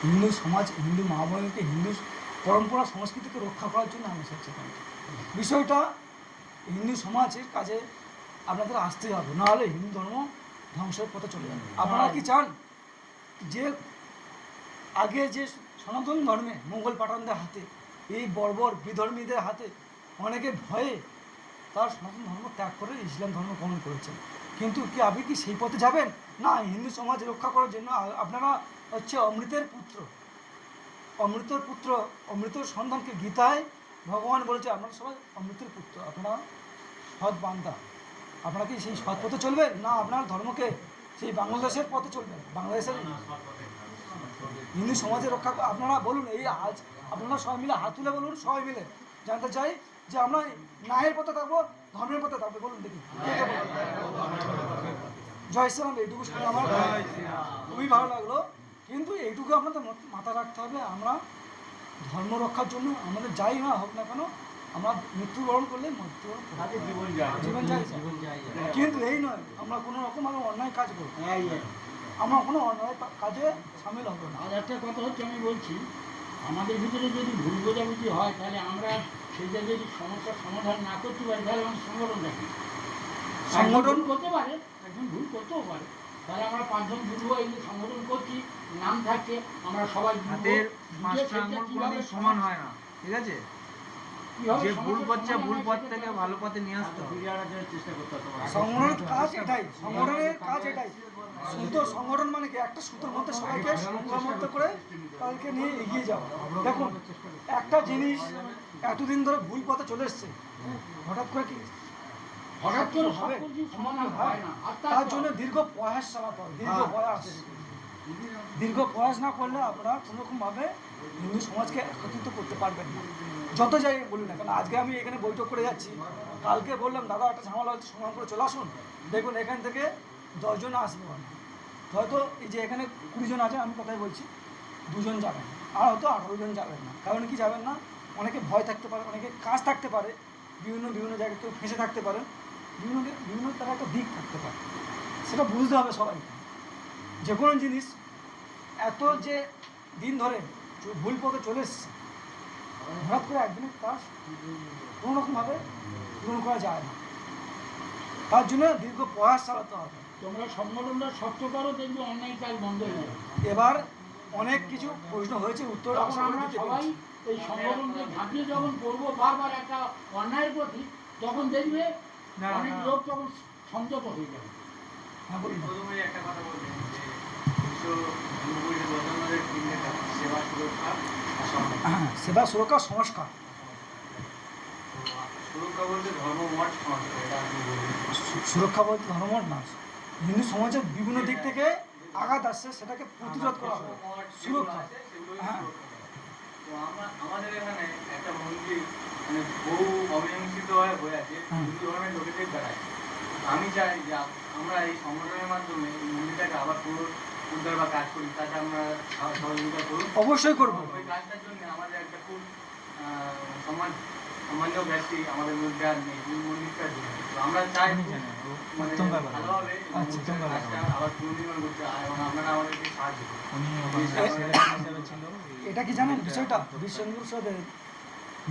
হিন্দু সমাজ, হিন্দু মা বোনকে, হিন্দু পরম্পরা সংস্কৃতিকে রক্ষা করার জন্য আমি সচেতন। বিষয়টা হিন্দু সমাজের কাজে আপনাদের আসতেই হবে, নাহলে হিন্দু ধর্ম ধ্বংসের পথে চলে যাবে। আপনারা কি চান যে আগে যে সনাতন ধর্মে মোগল পাঠানদের হাতে, এই বর্বর বিধর্মীদের হাতে অনেকে ভয়ে তার সনাতন ধর্ম ত্যাগ করে ইসলাম ধর্ম গ্রহণ করেছেন, কিন্তু কি আপনি কি সেই পথে যাবেন? না, হিন্দু সমাজ রক্ষা করার জন্য আপনারা হচ্ছে অমৃতের পুত্র, অমৃতের পুত্র, অমৃতের সন্তানকে গীতায় ভগবান বলেছে আপনারা সবাই অমৃতের পুত্র, আপনারা সৎ বান্দা। আপনারা কি সেই সৎ পথে চলবেন, না আপনার ধর্মকে সেই বাংলাদেশের পথে চলবেন? বাংলাদেশের হিন্দু সমাজের রক্ষা আপনারা বলুন। এই আজ আপনারা সবাই মিলে হাত তুলে বলুন, সবাই মিলে জানতে চাই যে আমরা ন্যায়ের পথে থাকবো, ধর্মের পথে থাকবো, বলুন দেখি। জয় শ্রীরাম। এইটুকু শুনে আমার খুবই ভালো লাগলো, কিন্তু এইটুকু আপনাদের মাথায় রাখতে হবে, আমরা ধর্ম রক্ষার জন্য আমাদের যাই না হোক না কেন, আমরা মৃত্যুবরণ করলে জীবন যাই, কিন্তু এই নয় আমরা কোনো রকম অন্যায় কাজ করবো, আমরা কোনো অন্যায় কাজে সামিল হবো না। আর একটা কথা হচ্ছে, আমি বলছি আমাদের ভিতরে যদি ভুল বোঝাবুঝি হয়, তাহলে আমরা সেটা যদি সমস্যার সমাধান না করতে পারি, তাহলে আমাদের সংগঠন দেখি সংগঠন করতে পারে, একজন ভুল করতেও পারে, তাহলে আমরা 5 জন যুবক এই সংগঠন করছি, নাম থাকছে, আমরা সবাই হাতের 5টা আঙুল কোনোদিন সমান হয় না, ঠিক আছে? যে ভুল করছে ভুল পথ থেকে ভালো পথে নিয়ে আসতে হবে, চেষ্টা করতে হবে। সংগঠনের কাজ এটাই, সংগঠনের কাজ এটাই। সুন্দর সংগঠন মানে কি, একটা সুতোর মধ্যে সবাইকে সংঘবদ্ধ করে তাদেরকে নিয়ে এগিয়ে যাওয়া। দেখুন একটা জিনিস এতদিন ধরে ভুল পথে চলে এসছে, হঠাৎ করে কি হঠাৎ করে হবে? সমাধান হয় না, তার জন্য দীর্ঘ প্রয়াস চালাতে হবে, দীর্ঘ প্রয়াস না করলে আপনারা কোনোরকমভাবে হিন্দু সমাজকে একত্রিত করতে পারবেন না, যত জায়গায় বলি না কেন। আজকে আমি এখানে বৈঠক করে যাচ্ছি, কালকে বললাম দাদা একটা ঝামেলা হচ্ছে, সমাধান করে চলে আসুন, দেখুন এখান থেকে 10 জন আসবে, হয়তো এই যে এখানে 20 জন আছে, আমি কথাই বলছি, 2 জন যাবেন, আর হয়তো 18 জন যাবেন না। কারণ কি যাবেন না? অনেকে ভয় থাকতে পারে, অনেকে কাজ থাকতে পারে, বিভিন্ন জায়গায় কেউ ফেঁসে থাকতে পারেন, বিভিন্ন তার একটা দিক থাকতে পারে, সেটা বুঝতে হবে সবাইকে। যে কোনো জিনিস এত যে দিন ধরে ভুল পথে চলে এসছে, হঠাৎ করে একদিনের কাজ কোনো রকমভাবে পূরণ করা যায় না, তার জন্য দীর্ঘ প্রয়াস চালাতে হবে। তোমরা সংগঠনটা শক্ত করো, দেখবে অন্যায় কাজ বন্ধ হয়ে যাবে। এবার অনেক কিছু প্রশ্ন হয়েছে, উত্তর আমরা সবাই এই সংগঠনকে ঝাঁপিয়ে যখন করবো বারবার একটা অন্যায়ের প্রতি, তখন দেখবে অনেক লোক তখন সংযত হয়ে যাবে। হ্যাঁ বলুন। প্রথমে একটা কথা বলবেন যে 1999 সেবা সুরক্ষা, সেবা সুরক্ষা সংস্কার। সুরক্ষা বলতে ধর্মমঠ সংস্কার, এটা আপনি বলবেন। সুরক্ষা বলতে ধর্মমঠ না, হিন্দু সমাজের বিভিন্ন দিক থেকে আঘাত আসছে, সেটাকে প্রতিরোধ করা হবে, সুরক্ষা। হ্যাঁ, তো আমাদের এখানে একটা মন্দির মানে বহু অমীমাংসিত হয়ে আছে, হিন্দু ধর্মের লোকেদের বেড়ায়। আমি চাই যে আমরা এই সংগঠনের মাধ্যমে এই মন্দিরটাকে আবার পুনরুদ্ধার বা কাজ করি, তাতে আমরা সহযোগিতা করুন। অবশ্যই করবো। ওই কাজটার জন্য আমাদের একটা খুব সামান্য ব্যক্তি আমাদের মধ্যে আর নেই, এই মন্দিরটার জন্য। তো আমরা চাই মানে ভালোভাবে কাজটা আবার পুনর্নির্মাণ করতে, এবং আপনারা আমাদেরকে সাহায্য করুন। এটা কি জানেন বিষয়টা? বিশ্ব হিন্দু পরিষদের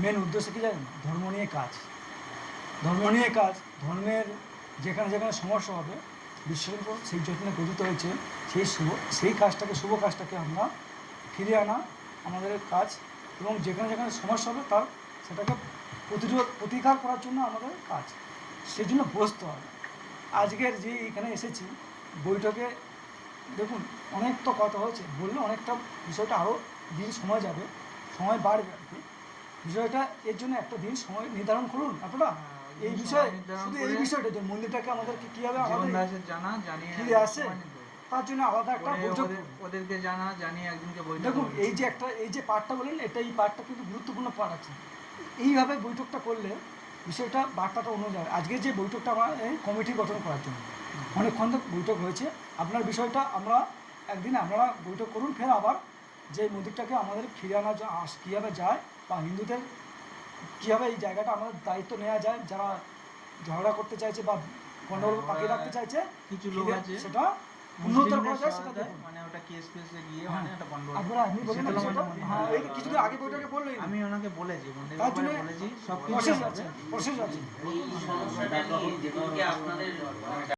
মেন উদ্দেশ্য কি জানেন? ধর্ম নিয়ে কাজ, ধর্ম নিয়ে কাজ। ধর্মের যেখানে যেখানে সমস্যা হবে, বিশ্ব হিন্দু পরিষদ সেই জন্য গঠিত হয়েছে, সেই কাজটাকে, শুভ কাজটাকে আমরা ফিরিয়ে আনা আমাদের কাজ, এবং যেখানে যেখানে সমস্যা হবে তার সেটাকে প্রতিকার করার জন্য আমাদের কাজ। সেই জন্য বসতে হবে। আজকের যে এখানে এসেছি বৈঠকে, দেখুন অনেক তো কথা হয়েছে, বললে অনেকটা বিষয়টা আরও দিন সময় যাবে, সময় বাড়বে আর কি। বিষয়টা এর জন্য একটা দিন সময় নির্ধারণ করুন আপনারা, এই বিষয়ে শুধু এই বিষয়টা যে মন্দিরটাকে আমাদেরকে কীভাবে ফিরে আসে, তার জন্য আলাদা একটা বৈঠক ওদেরকে জানিয়ে একদিনকে বৈঠক। দেখুন এই যে পার্টটা বলেন, এই পার্টটা কিন্তু গুরুত্বপূর্ণ পার্ট আছে। এইভাবে বৈঠকটা করলে বিষয়টা বার্তাটা অন্য যাবে। আজকে যে বৈঠকটা আমরা কমিটি গঠন করার জন্য অনেকক্ষণ ধরে বৈঠক হয়েছে, আপনার বিষয়টা আমরা একদিন আপনারা বৈঠক করুন, ফের আবার যে মন্দিরটাকে আমাদের ফিরে আনা কীভাবে যায়, বা হিন্দুদের কীভাবে এই জায়গাটা আমাদের দায়িত্ব নেওয়া যায়, যারা ঝগড়া করতে চাইছে বা গণ্ডগোল পাকিয়ে রাখতে চাইছে কিছু লোক আছে, সেটা উন্নতর করা মুসলিমদের যায় সেটা সহায়তায় দেখুন। মানে ওটা কেস ফেসে গিয়ে হ্যাঁ। মানে একটা গন্ডগোল আপনারা আপনি বলেন না সেগুলো বিষয়টা? মানে হ্যাঁ, এই কিছুদিন আগে বইটাকে বললেন। আমি ওনাকে বলেছি মন্দির তার ব্যাপারে জন্য বলেছি সব প্রসেস কিছু আছে, প্রসেস আছে। এই সমস্যাটা নিয়ে যেদিনকে আপনাদের